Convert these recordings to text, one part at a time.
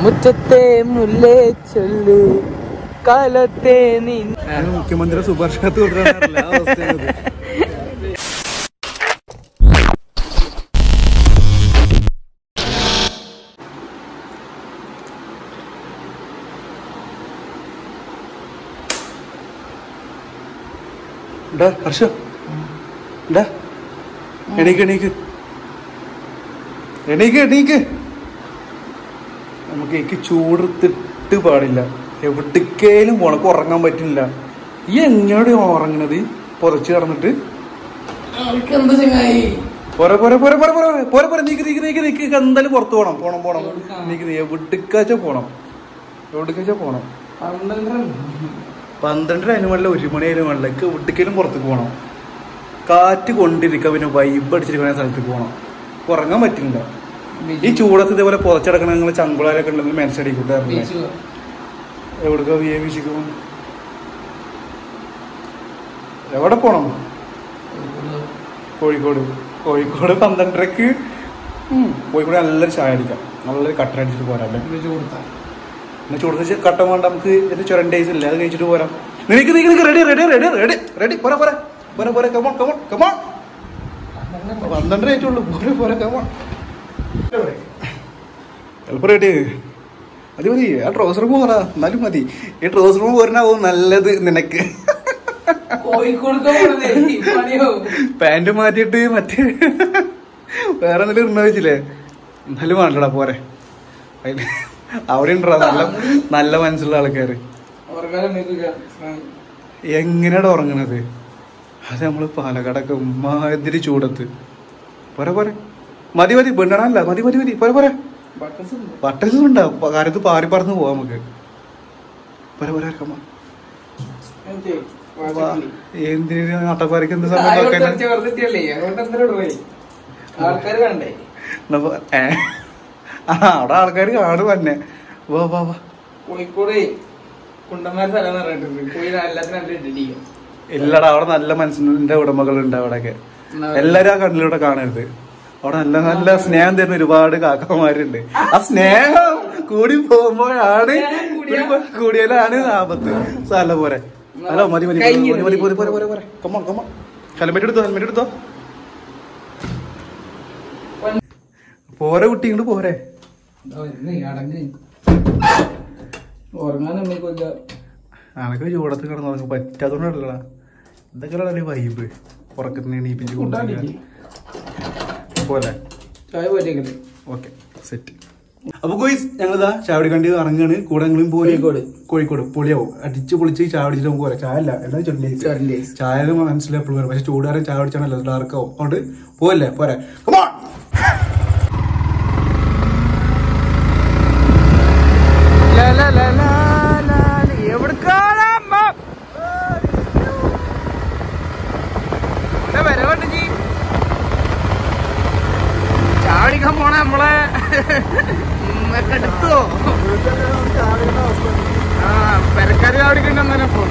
മുറ്റത്തെ മുല്ലേ ചൊല്ല് കാലത്തെ നീ മുഖ്യമന്ത്രി ശുപാർശ അവസ്ഥയാണ്. ഹർഷ എണീക്ക് എണീക്ക് എണീക്ക് എണീക്ക്. നമുക്ക് എനിക്ക് ചൂടെടുത്തിട്ട് പാടില്ല, എവിടേക്കേലും ഉണക്ക് ഉറങ്ങാൻ പറ്റില്ല. ഈ എങ്ങോട്ട് ഉറങ്ങണത് പുതച്ച് കിടന്നിട്ട്? പോരെ പോരെ പോരെ പോരെ പോരെ പോരെ പോരെ നീക്ക് നീക്ക് നീക്ക് നീക്ക്. എന്തായാലും പുറത്ത് പോണം പോണം പോണം. നീക്ക് എവിടേക്കാച്ചാ പോണം, എവിടേക്കാച്ചാ പോണം. 12 അതിന് വേണ്ട 1 മണി അതിന് വേണ്ട. എവിടേക്കേലും പുറത്തേക്ക് പോകണം. കാറ്റ് കൊണ്ടിരിക്കുക, പിന്നെ വൈബ് അടിച്ചിരിക്കുന്ന സ്ഥലത്തേക്ക് പോകണം. ഉറങ്ങാൻ പറ്റില്ല ഈ ചൂടത്ത്. ഇതേപോലെ പുറച്ചടക്കണ നിങ്ങൾ ചങ്കുളാരൊക്കെ ഉണ്ടെങ്കിൽ മനസ്സടിക്കൂട്ടാറില്ല. എവിടേക്കാ ബീച്ചിക്ക് എവിടെ പോണം? കോഴിക്കോട്. കോഴിക്കോട് 12:30 കോഴിക്കോട് നല്ലൊരു ചായ അടിക്കാം, നല്ലൊരു കട്ടൻ അടിച്ചിട്ട് പോരാല്ലേ. പിന്നെ ചൂടത്ത് കട്ടൻ വേണ്ട, നമുക്ക് ഇതിന്റെ ചുരണ്ടേസ് ഇല്ല, അത് കഴിച്ചിട്ട് പോരാം. നിനക്ക് നീക്ക് നീക്ക് ready ready ready ready ready പോരാ പോരാ പോരാ പോരാ. Come on come on come on. 12 ആയിട്ടുള്ളൂ. പോരാ പോരാ കമോൺ. ചിലപ്പോൾ റെഡി മതി മതി. ആ ട്രൗസർ പോരാ എന്നാലും മതി. ഈ ട്രൗസർ പോരാനാവും നല്ലത് നിനക്ക്. പാന്റ് മാറ്റിയിട്ട് മറ്റേ വേറെ എന്തെങ്കിലും ഇടണ വെച്ചില്ലേ, എന്നാലും വേണ്ടടാ പോരെ. അതില് അവിടെ ഉണ്ടോ നല്ല നല്ല മനസ്സുള്ള ആൾക്കാര്. എങ്ങനെയാടാ ഉറങ്ങണത്? അത് നമ്മള് പാലക്കാടൊക്കെ ഉമ്മാതിരി ചൂടത്ത്. പോരെ പോരെ മതി മതി. പെണ്ണണല്ല മതി മതി മതി. പോരെ പോരെ. ബട്ടൻസ് ഉണ്ടാവും കാര്യത്ത് പാറി പറന്ന് പോവാ നമുക്ക്. പോരെ പോരെ. എന്തിനു നട്ടപ്പാരിക്ക് എന്ത് സമയം അവിടെ ആൾക്കാര് കാണു തന്നെ. വാ വാ വാ. കോഴിക്കോട് ഇല്ലടാ, അവിടെ നല്ല മനസ്സിന്റെ ഉടമകളുണ്ട്. അവിടെയൊക്കെ എല്ലാരും ആ കണ്ണിലൂടെ കാണരുത്. അവിടെ നല്ല നല്ല സ്നേഹം തരുന്ന ഒരുപാട് കാക്കമാരുണ്ട്. ആ സ്നേഹം കൂടി പോകുമ്പോഴാണ് കൂടിയാലാണ് ആപത്ത്. സ്ഥലം പോരെ. ഹലോ മതി മതി മതി മതി പോരെ പോരെ പോരെ പോരെ. Come on come on. ഹെൽമെറ്റ് എടുത്തോ ഹെൽമെറ്റ് എടുത്തോ. പോരെ കുട്ടി ഇങ്ങോട്ട് പോരെ. അനക്ക് ചൂടത്ത് കിടന്നു പറ്റാത്തോണ്ടല്ലടാ. ഇതൊക്കെ വൈബ്. ഉറക്കത്തിന് എണീപ്പിച്ച് കൊണ്ടുപോയി പോലെ. Okay set. അപ്പൊ ഗോയ്സ് ഞങ്ങളിതാ ചാവടിക്കണ്ടി ഇറങ്ങാണ്. കൂടെ ഞങ്ങളും കോഴിക്കോട് പൊളിയാവും. അടിച്ച് പൊളിച്ച് ചാവടിച്ചിട്ട് നമുക്ക് പോരാ. ചായ അല്ല എന്താ ചൊല്ലി ചായ മനസ്സിലായി എപ്പോഴും വരും. പക്ഷെ ചൂടുകാരൻ ചായ അടിച്ചാണല്ലോ ഡാർക്കാവും. അതുകൊണ്ട് പോവല്ലേ പോരെ. ചാടിക്കാൻ പോണ നമ്മളെ എടുത്തോ. പെരക്കാര് ചാടിക്കണ്ടപ്പോ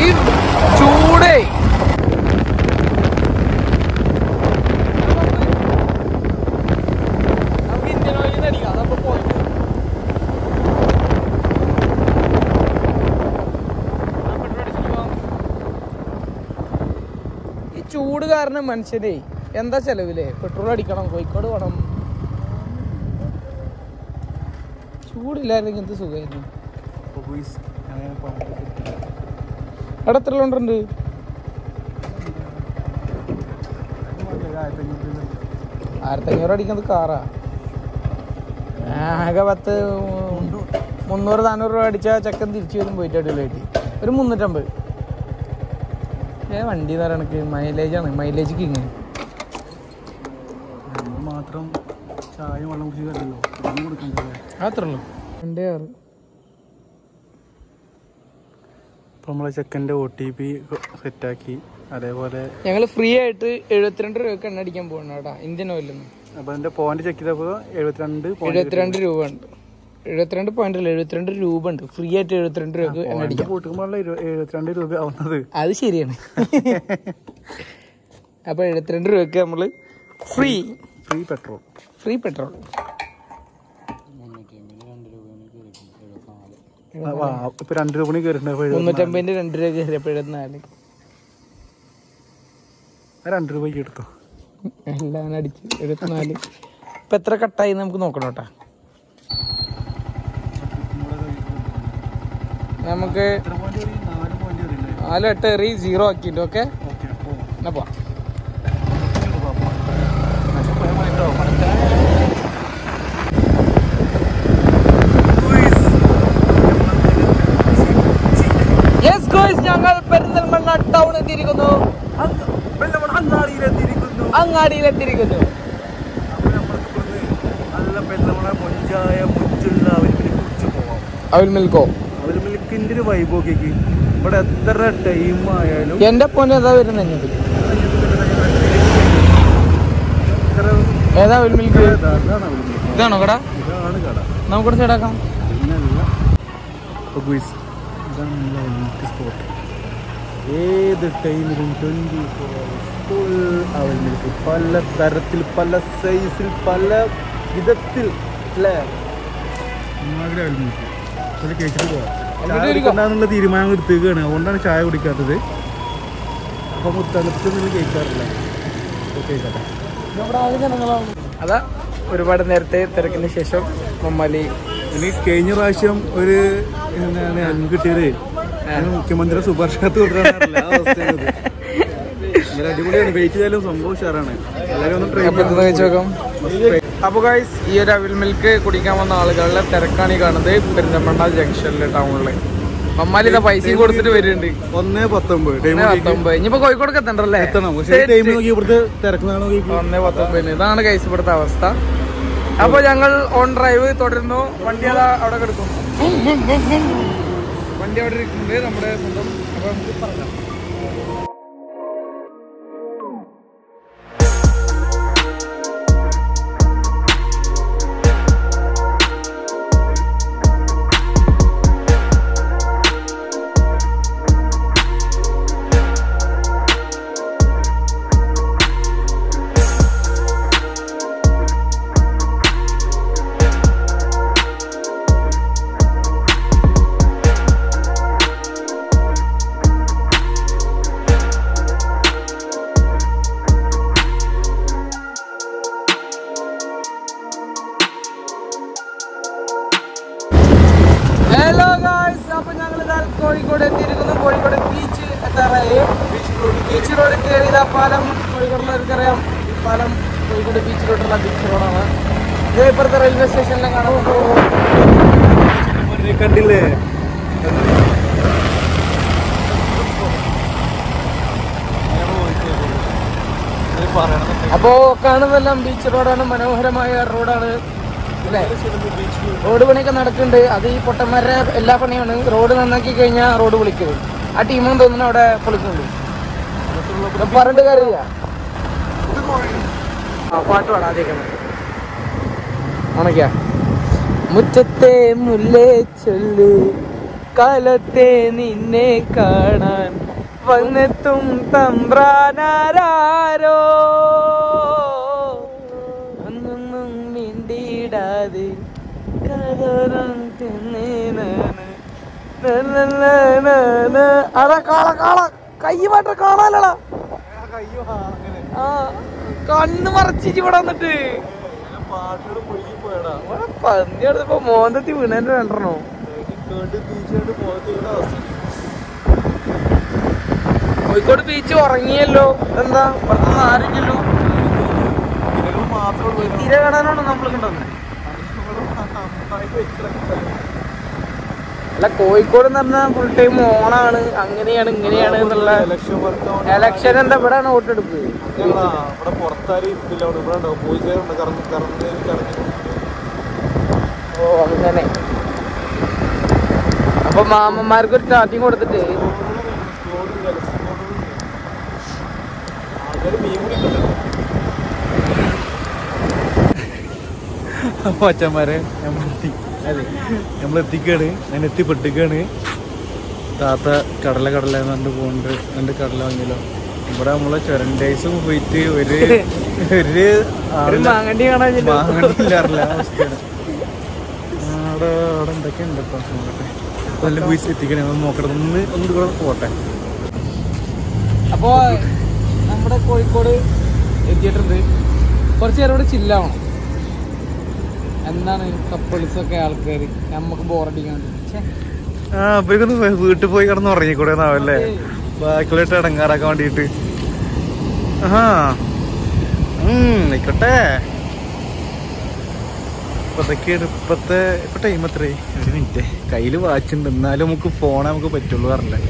ഈ ചൂടേ. ചൂട് കാരണം മനുഷ്യരെ എന്താ ചെലവില്ലേ? പെട്രോൾ അടിക്കണം, കോഴിക്കോട് പോണം. ചൂടില്ലായിരുന്നെങ്കിൽ എന്ത് സുഖമായിരുന്നു. അവിടെ എത്ര കിലോമീറ്റർ ഉണ്ട്? 1500 അടിക്കുന്നത് കാറാ. ആകെ 300-400 രൂപ അടിച്ചാൽ ചക്കൻ തിരിച്ചു വരും പോയിട്ട് അടിപൊളിയായിട്ട്. ഒരു 350. വണ്ടി എന്ന് പറയണക്ക് മൈലേജാണ്. മൈലേജ് കിങ് മാത്രം. ചായ വെള്ളം കുടിച്ചല്ലോ അത്രേ ഉള്ളൂ. 2.6. ഇപ്പൊ നമ്മളെ ചെക്കൻ്റെ OTP സെറ്റാക്കി. അതേപോലെ ഞങ്ങൾ ഫ്രീ ആയിട്ട് 72 രൂപയ്ക്ക് എണ്ണ അടിക്കാൻ പോകണം കേട്ടോ, ഇന്ത്യൻ ഓയിലിൽ നിന്ന്. അപ്പൊ അതിന്റെ പോയിന്റ് ചെക്ക് ചെയ്തപ്പോ 72 രൂപ ഉണ്ട്. 72 പോയിന്റ് അല്ല, 72 രൂപ ഉണ്ട്. ഫ്രീ ആയിട്ട് 72 രൂപ എണ്ണ അടിക്കാം. 72 രൂപ ആവുന്നത്. അത് ശരിയാണ്. അപ്പൊ 72 രൂപയ്ക്ക് നമ്മള് ഫ്രീ പെട്രോൾ. ഇപ്പൊ 2 രൂപ കയറിട്ടുണ്ട്. 350 2 രൂപ കയറിയപ്പോ 74. 2 രൂപയ്ക്ക് എടുത്തോ. എല്ലാം അടിച്ച് 74. ഇപ്പൊ എത്ര കട്ടായി നമുക്ക് നോക്കണം കേട്ടാ. നമുക്ക് 4 8 എറി 0 ആക്കിട്ട്. ഓക്കെ എന്നാ പോവാം. ഞങ്ങൾ പെരിന്തൽമണ്ണ ടൗൺ എത്തിയിരിക്കുന്നു. അങ്ങാടിയിലെത്തിയിരിക്കുന്നു. അവൽ മിൽക്കോ അവൽ മിൽക്കിന്റെ ഒരു വൈബോക്കേക്ക് ഇവിടെ എത്ര ടൈം ആയാലും എന്റെ പോലെ ഏതാ വരുന്നത്? ഏതാ അവൽ മിൽക്ക്? ഇതാണോ കട? നമുക്കിവിടെ ചേടാക്കാം. ഏത് ടൈമിലും 24 ഫുൾ അവൽ മിൽക്ക്. പല തരത്തിൽ, പല സൈസിൽ, പല വിധത്തിൽ അല്ലേ? അവൽ മിൽക്ക് ഒരു കേട്ടിട്ട് പോവാം. കുടിക്കണ്ടെന്നുള്ള തീരുമാനം എടുത്തേക്കാണ്. അതുകൊണ്ടാണ് ചായ കുടിക്കാത്തത്. അപ്പം തണുത്തൊന്നും കേൾക്കാറില്ല. അതാ ഒരുപാട് നേരത്തെ തിരക്കിന് ശേഷം മമ്മാലി. ഇനി കഴിഞ്ഞ പ്രാവശ്യം ഒരു എന്താണ് അഞ്ച് കിട്ടിയത് മുഖ്യമന്ത്രി ശുപാർശ തുടരാറില്ല. ആ അവസ്ഥയാണ്. അടിപൊളിയാണ്. വെയിറ്റ് ചെയ്താലും സംഭവം ഉഷാറാണ്. എല്ലാവരും ഒന്ന് ട്രൈ നോക്കാം. അപ്പൊ ഗൈസ്, ഈ ഒരു അവൽ മിൽക്ക് കുടിക്കാൻ വന്ന ആളുകളുടെ തിരക്കാണ് ഈ കാണുന്നത് പെരിന്തൽമണ്ണ ജംഗ്ഷനിലെ ടൗണില്. മമ്മാലി ഇതാ പൈസയും കൊടുത്തിട്ട് വരുന്നുണ്ട്. 1:19. ഇനിയിപ്പോ കോഴിക്കോടൊക്കെ എത്തണ്ടല്ലേ? 1:19. ഇതാണ് ഗൈസ് ഇവിടുത്തെ അവസ്ഥ. അപ്പൊ ഞങ്ങൾ ഓൺ ഡ്രൈവ് തുടരുന്നു. വണ്ടി അതാ അവിടെ കിടക്കും. വണ്ടി അവിടെ ഇരിക്കുന്നുണ്ട് നമ്മുടെ സ്വന്തം. അപ്പൊ നമുക്ക് പറയാം. ഹലോ ഗായ്സ്, അപ്പൊ ഞങ്ങൾ കോഴിക്കോട് എത്തിയിരിക്കുന്നു. കോഴിക്കോട് ബീച്ച് എത്താറായി. ബീച്ച് റോഡ് കയറിയത് പാലം. കോഴിക്കോടുള്ളവർക്കറിയാം ഈ പാലം കോഴിക്കോട് ബീച്ച് റോഡുള്ള ബീച്ച് റോഡാണ്. ഇത് ഇപ്പുറത്തെ റെയിൽവേ സ്റ്റേഷനിലെ കാണാൻ കണ്ടില്ലേ? അപ്പോ കാണുന്നതെല്ലാം ബീച്ച് റോഡാണ്. മനോഹരമായ റോഡാണ് അല്ലേ? റോഡ് പണിയൊക്കെ നടക്കുന്നുണ്ട്. അത് ഈ പൊട്ടന്മാരുടെ എല്ലാ പണിയാണ്. റോഡ് നന്നാക്കി കഴിഞ്ഞാൽ റോഡ് പൊളിക്കുന്നത്. ആ ടീമെന്ന് തോന്നുന്നു അവിടെ പൊളിക്കുന്നുണ്ട്. പറഞ്ഞിട്ട് കാര്യമില്ല. പാട്ട് പാടാം ആദ്യം. ഉണക്കാ മുറ്റത്തെ മുല്ലേ ചൊല്ല് കാലത്തെ നിന്നെ കാണാൻ വന്നെത്തും തമ്പ്രാനാരോ ഒന്നൊന്നും മിണ്ടിടാതെ അതാ കാള കാള കൈ മാറ്റ കാണാലടാ. ആ കണ്ണ് മറച്ചിട്ട് ഇവിടെ വന്നിട്ട് പന്നി എടുത്തപ്പോ മോന്തത്തി വീണേന്റെ രണ്ടെണ്ണോ. കോഴിക്കോട് ബീച്ച് ഉറങ്ങിയല്ലോ. എന്താ പുറത്തുനിന്ന് ആരെങ്കിലും തിര കാണാനാണ് നമ്മൾ കണ്ടത്. അല്ല, കോഴിക്കോട് എന്ന് പറഞ്ഞാൽ ഫുൾ ടൈം ഓണാണ്. അങ്ങനെയാണ് ഇങ്ങനെയാണ് എന്നുള്ള എലക്ഷൻ. എന്താ ഇവിടെയാണ് വോട്ടെടുപ്പ്. ഓ അങ്ങനെ. അപ്പൊ മാമന്മാർക്ക് ഒരു സ്റ്റാർട്ടിങ് കൊടുത്തിട്ട് അച്ഛന്മാരെ നമ്മളെത്തിക്കാണ്. ഞാൻ എത്തിപ്പെട്ടിക്കാണ്. താത്ത കടല കടല എന്ന് പറഞ്ഞിട്ട് പോകുന്നുണ്ട്. രണ്ട് കടല വാങ്ങിയല്ലോ. ഇവിടെ നമ്മളെ ചുരണ്ടേഴ്സ് പോയിട്ട് ഒരു മാങ്ങണ്ടി കാണാൻ മാങ്ങണ്ടില്ലാറില്ല അവസ്ഥയാണ്. അവിടെ എന്തൊക്കെയുണ്ട് കേട്ടോ. നോക്കട്ടെ നല്ല പോയി എത്തിക്കണേ, നോക്കട്ടെ, ഒന്ന് കൂടെ പോട്ടെ. അപ്പോ നമ്മുടെ കോഴിക്കോട് എത്തിയിട്ടുണ്ട്. കുറച്ച് നേരം ഇവിടെ ചില്ലാവണം. എന്താണ് കപ്പിൾസൊക്കെ ആൾക്കാർ നമുക്ക് ബോറടിക്കാണ്ട്. അപ്പൊന്ന് വീട്ടിൽ പോയി കിടന്ന് ഉറങ്ങിക്കൂടെ എന്നാവല്ലേ, ബാക്കിലോട്ട് ഇടങ്ങാറാക്കാൻ വേണ്ടിട്ട്. ആയിക്കോട്ടെ. ഇതൊക്കെയാണ് ഇപ്പൊ ടൈം എത്രേ? 1 മിനിറ്റ്. കയ്യില് വാച്ചുണ്ട്, എന്നാലും നമുക്ക് ഫോണേ നമുക്ക് പറ്റുള്ളൂ പറഞ്ഞില്ലേ.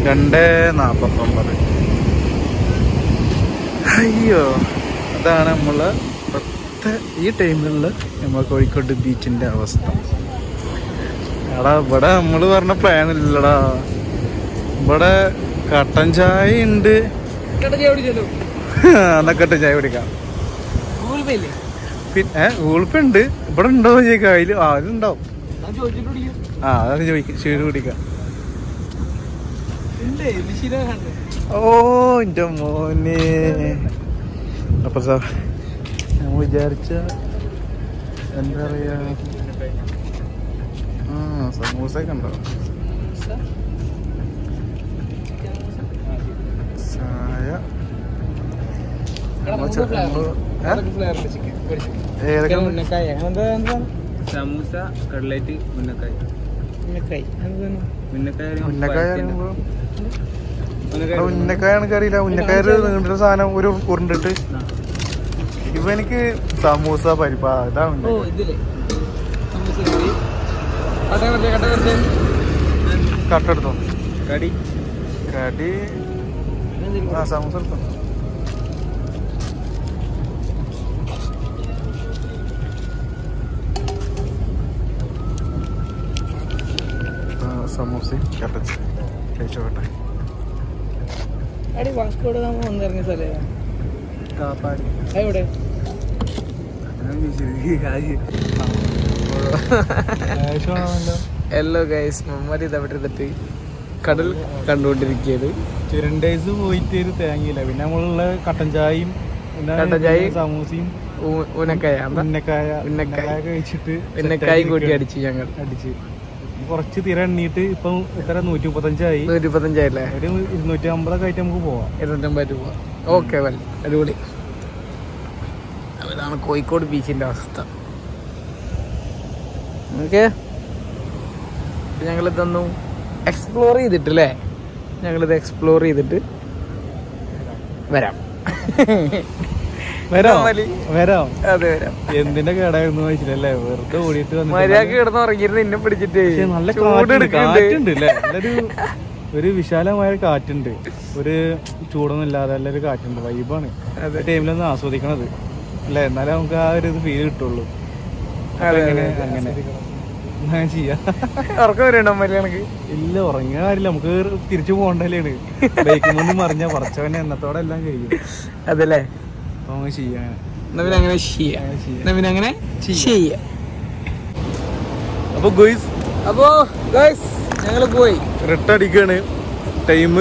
2:49. അയ്യോ, അതാണ് നമ്മള് ഈ ടൈമിലുള്ള നമ്മളെ കോഴിക്കോട് ബീച്ചിന്റെ അവസ്ഥ. എടാ ഇവിടെ നമ്മള് പറഞ്ഞ പ്ലാൻ ഇല്ലടാ. ഇവിടെ കട്ടൻ ചായ ഉണ്ട്. എന്നാ കട്ടൻ ചായ കുടിക്കാം. പിന്നെ ഗൂഗിൾ പേ ഉണ്ട്. ഇവിടെ ഉണ്ടോ ചോദിക്കാം. അതില് അതിലുണ്ടാവും. അതാണ് ചോദിക്കും കുടിക്കാം. ഓ എന്റെ മോനെ. അപ്പൊ സാർ ഞാൻ വിചാരിച്ച എന്താ പറയാ, സമൂസൊക്കെ ഉണ്ടോ? ചായ സമൂസ, കട്ട്ലറ്റ്, ഉന്നക്കായാണ് കറിയില്ല. ഉന്നക്കായ നീണ്ടൊരു സാധനം ഒരു ഉരുണ്ടിട്ട്. ഇവനിക്ക് സമൂസ പരിപ്പാ ഇതാണ്. കട്ടെടുത്തോ? കടി സമൂസ എടുത്തോ? സമൂസ കട്ടൻ കഴിച്ചോട്ടെ. വാസ്കോട് നമ്മൾ വന്നിറങ്ങിയ സ്ഥലം എവിടെ? ഹലോ ഗൈസ്, മമ്മൂരി ഇതവിടെ ഇരുന്നിട്ട് കടൽ കണ്ടുകൊണ്ടിരിക്കുകയാണ്. ചുരണ്ടേഴ്സ് പോയിട്ട് ഒരു തേങ്ങയില്ല. പിന്നെ നമ്മളുള്ള കട്ടൻ ചായയും സമൂസയും ഉന്നക്കായ കഴിച്ചിട്ട് ഉന്നക്കായും കൂട്ടി അടിച്ച് ഞങ്ങൾ കുറച്ച് തിര എണ്ണീട്ട് ഇപ്പൊ എത്ര 135 135 ഒരു 250 ആയിട്ട് നമുക്ക് പോവാം. 250 രൂപ. ഓക്കെ, അടിപൊളി. ഇതാണ് കോഴിക്കോട് ബീച്ചിന്റെ അവസ്ഥ. ഓക്കെ, ഞങ്ങളിതൊന്നും എക്സ്പ്ലോർ ചെയ്തിട്ടല്ലേ, ഞങ്ങളിത് എക്സ്പ്ലോർ ചെയ്തിട്ട് വരാം. വരാം. അതെ, വരാം. എന്തിന്റെ കേടായിരുന്നു വെച്ചിട്ടല്ലേ, വെറുതെ ഓടിയിട്ട് മര്യാദ കിടന്ന് ഉറങ്ങിയിരുന്ന് എന്നെ പിടിച്ചിട്ട്. നല്ല കാറ്റുണ്ട് അല്ലേ, നല്ലൊരു ഒരു വിശാലമായ കാറ്റുണ്ട്. ഒരു ചൂടൊന്നും ഇല്ലാതെ നല്ലൊരു കാറ്റുണ്ട്. വൈബാണ്. ടൈമിലൊന്ന് ആസ്വദിക്കണത് അല്ലേ, എന്നാലേ നമുക്ക് ആ ഒരു ഇത് ഫീൽ കിട്ടുള്ളൂ. അങ്ങനെ ചെയ്യാം. ഉറക്കം വരണ്ടോ മര്യാദക്ക്? ഇല്ല, ഉറങ്ങിയ കാര്യമില്ല, നമുക്ക് തിരിച്ചു പോകണ്ടല്ലേണ്. ബൈക്കിൽ നിന്ന് മറിഞ്ഞ പറച്ചവനെ എന്നത്തോടെ എല്ലാം കഴിയും. അതല്ലേ, ചെയ്യാൻ അങ്ങനെ ചെയ്യാം. അപ്പൊ ഗൈസ് ഞങ്ങള് പോയി റിട്ട അടിക്കാണ്. ടൈം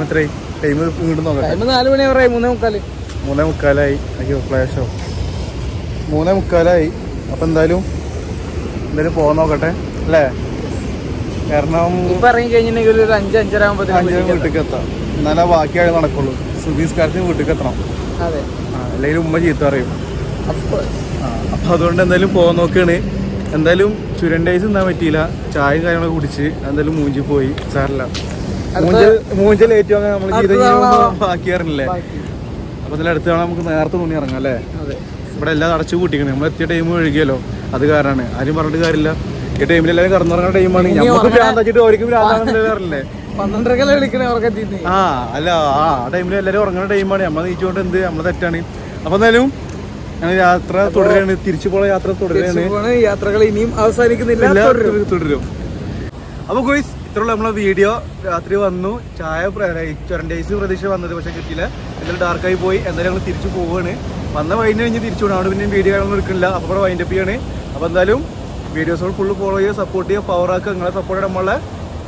എത്രയായി? ടൈം വീണ്ടും നോക്കാം. 4 മണി പറയാം. 3:45. അയ്യോ, ഫ്ലാഷോ. 3:45. അപ്പൊ എന്തായാലും പോകാൻ നോക്കട്ടെ അല്ലേ. കാരണം ഇപ്പൊ ഇറങ്ങി കഴിഞ്ഞിട്ടുണ്ടെങ്കിൽ ഒരു 5-5:30 ആകുമ്പോഴത്തേക്കും വീട്ടിലേക്ക് എത്താം. എന്നാലേ ബാക്കി ആയി നടക്കുള്ളൂ. സുബീസ്കാരത്തിന് വീട്ടിലേക്ക് എത്തണം. അതെ, അല്ലെങ്കിൽ ഉമ്മ ചീത്ത അറിയും. അപ്പൊ അതുകൊണ്ട് എന്തായാലും പോകാൻ നോക്കാണ്. എന്തായാലും ചുരണ്ടേഴ്സ് എന്താ പറ്റിയില്ല. ചായയും കാര്യങ്ങളൊക്കെ കുടിച്ച് എന്തായാലും മൂഞ്ചി പോയി. സാറില്ല, മൂഞ്ച ലേറ്റ് വാങ്ങാൻ നമ്മൾ ബാക്കിയാറില്ലേ. അപ്പൊ ഇതിൽ അടുത്ത തവണ നമുക്ക് നേരത്തെ തുണി ഇറങ്ങാം അല്ലേ. ഇവിടെ എല്ലാം അടച്ചു കൂട്ടിക്കണേ. നമ്മൾ എത്തിയ ടൈം ഒഴുകിയല്ലോ, അത് കാരണമാണ്. ആരും പറഞ്ഞിട്ട് കാര്യമില്ല. ഈ ടൈമിൽ എല്ലാവരും കടന്നുറങ്ങുന്ന ടൈമാണ്. നമുക്ക് ഭ്രാന്താച്ചിട്ട് ഓർക്കും ഭ്രാന്താണെന്നല്ലേ. 12:30 വിളിക്കണേ ഉറക്കത്തിന്ന്. അല്ല, ആ ടൈമിൽ എല്ലാവരും ഉറങ്ങുന്ന ടൈമാണ്. നമ്മൾ നീച്ചുകൊണ്ട് എന്ത് നമ്മളെ തെറ്റാണ്. അപ്പൊ എന്തായാലും ഞങ്ങൾ യാത്ര തുടരുകയാണ്. തിരിച്ചു പോണ യാത്ര തുടരുകയാണ്. യാത്രകൾ ഇനിയും അവസാനിക്കുന്നില്ല, തുടരും. അപ്പൊ ഗോയ്സ്, ഇത്രയുള്ള നമ്മളെ വീഡിയോ. രാത്രി വന്നു, ചായ ചുരണ്ടേഴ്സ് പ്രതീക്ഷ വന്നത്, പക്ഷെ കിട്ടിയില്ല. എന്തായാലും ഡാർക്കായി പോയി. എന്തായാലും ഞങ്ങൾ തിരിച്ചു പോവുകയാണ്. വന്ന വൈകിട്ട് കഴിഞ്ഞ് തിരിച്ചു പോകണം. അവിടെ പിന്നെ വീഡിയോ കാണാൻ എടുക്കുന്നില്ല. അപ്പൊ ഇവിടെ വൈൻഡപ്പ് ചെയ്യാണ്. അപ്പൊ എന്തായാലും വീഡിയോസുകൾ ഫുള്ള് ഫോളോ ചെയ്യുക, സപ്പോർട്ട് ചെയ്യുക, പവർ ആക്കുക. നിങ്ങളെ സപ്പോർട്ട് നമ്മളെ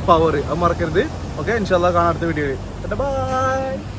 പവർ അത് മറക്കരുത്. ഓക്കെ, ഇൻഷാല്ലാ കാണാം അടുത്ത വീഡിയോയിൽ. ബൈ.